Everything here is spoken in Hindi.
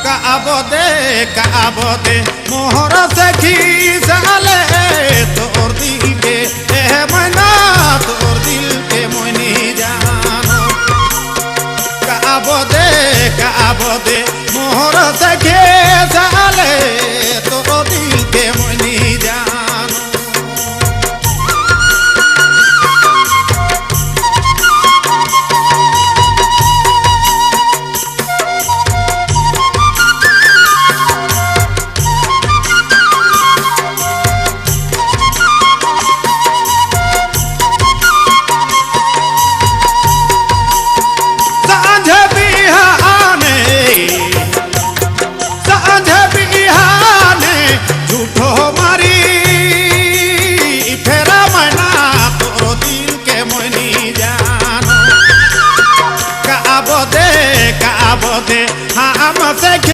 काबदे मोहर से खींचाले तोर दिल के मैना तोर दिल के मोनी जानो काबदे